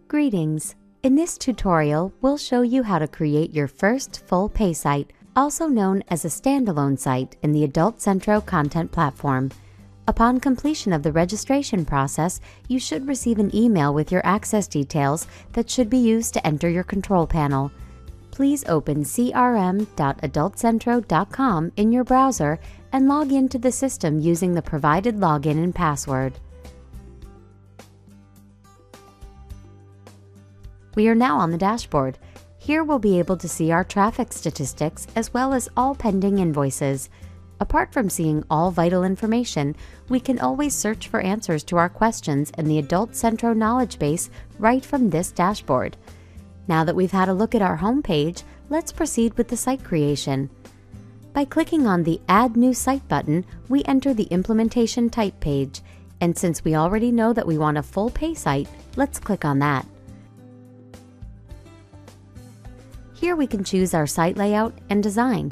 Greetings! In this tutorial, we'll show you how to create your first full Paysite, also known as a standalone site in the Adult Centro content platform. Upon completion of the registration process, you should receive an email with your access details that should be used to enter your control panel. Please open crm.adultcentro.com in your browser and log into the system using the provided login and password. We are now on the dashboard. Here we'll be able to see our traffic statistics as well as all pending invoices. Apart from seeing all vital information, we can always search for answers to our questions in the Adult Centro knowledge base right from this dashboard. Now that we've had a look at our home page, let's proceed with the site creation. By clicking on the Add New Site button, we enter the implementation type page, and since we already know that we want a full Paysite, let's click on that. Here we can choose our site layout and design.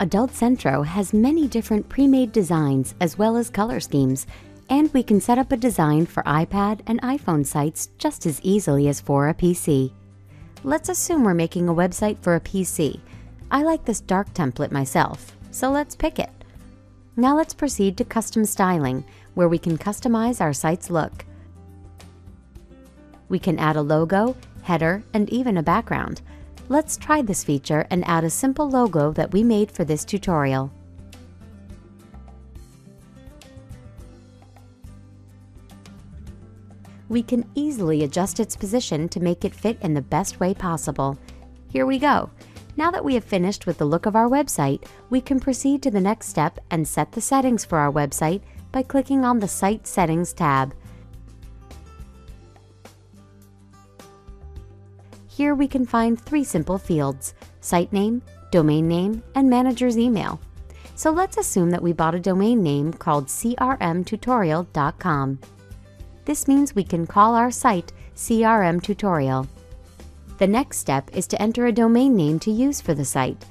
Adult Centro has many different pre-made designs as well as color schemes, and we can set up a design for iPad and iPhone sites just as easily as for a PC. Let's assume we're making a website for a PC. I like this dark template myself, so let's pick it. Now let's proceed to custom styling, where we can customize our site's look. We can add a logo, header, and even a background. Let's try this feature and add a simple logo that we made for this tutorial. We can easily adjust its position to make it fit in the best way possible. Here we go. Now that we have finished with the look of our website, we can proceed to the next step and set the settings for our website by clicking on the Site Settings tab. Here we can find three simple fields: site name, domain name, and manager's email. So let's assume that we bought a domain name called crmtutorial.com. This means we can call our site CRM Tutorial. The next step is to enter a domain name to use for the site.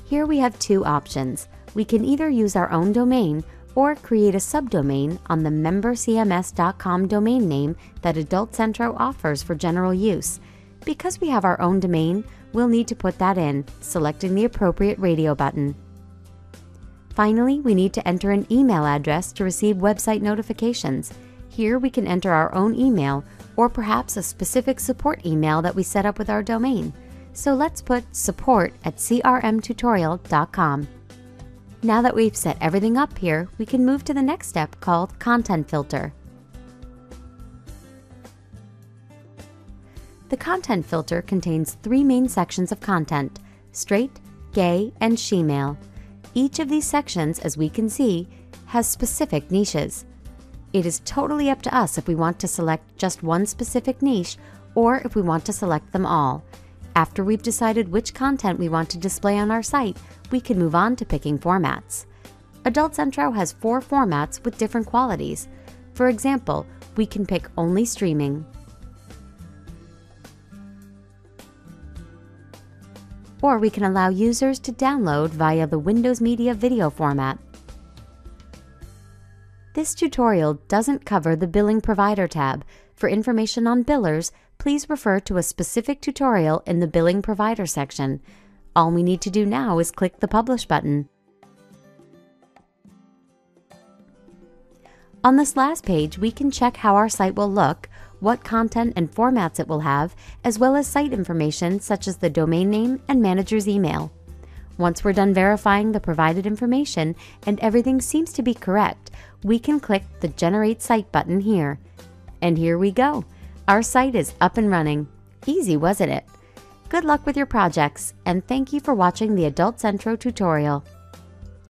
Here we have two options. We can either use our own domain or create a subdomain on the membercms.com domain name that Adult Centro offers for general use. Because we have our own domain, we'll need to put that in, selecting the appropriate radio button. Finally, we need to enter an email address to receive website notifications. Here we can enter our own email or perhaps a specific support email that we set up with our domain. So let's put support@crmtutorial.com. Now that we've set everything up here, we can move to the next step called Content Filter. The content filter contains three main sections of content: straight, gay, and shemale. Each of these sections, as we can see, has specific niches. It is totally up to us if we want to select just one specific niche or if we want to select them all. After we've decided which content we want to display on our site, we can move on to picking formats. Adult Centro has 4 formats with different qualities. For example, we can pick only streaming, or we can allow users to download via the Windows Media Video format. This tutorial doesn't cover the Billing Provider tab. For information on billers, please refer to a specific tutorial in the Billing Provider section. All we need to do now is click the Publish button. On this last page, we can check how our site will look, what content and formats it will have, as well as site information such as the domain name and manager's email. Once we're done verifying the provided information and everything seems to be correct, we can click the Generate Site button here. And here we go. Our site is up and running. Easy, wasn't it? Good luck with your projects, and thank you for watching the Adult Centro tutorial.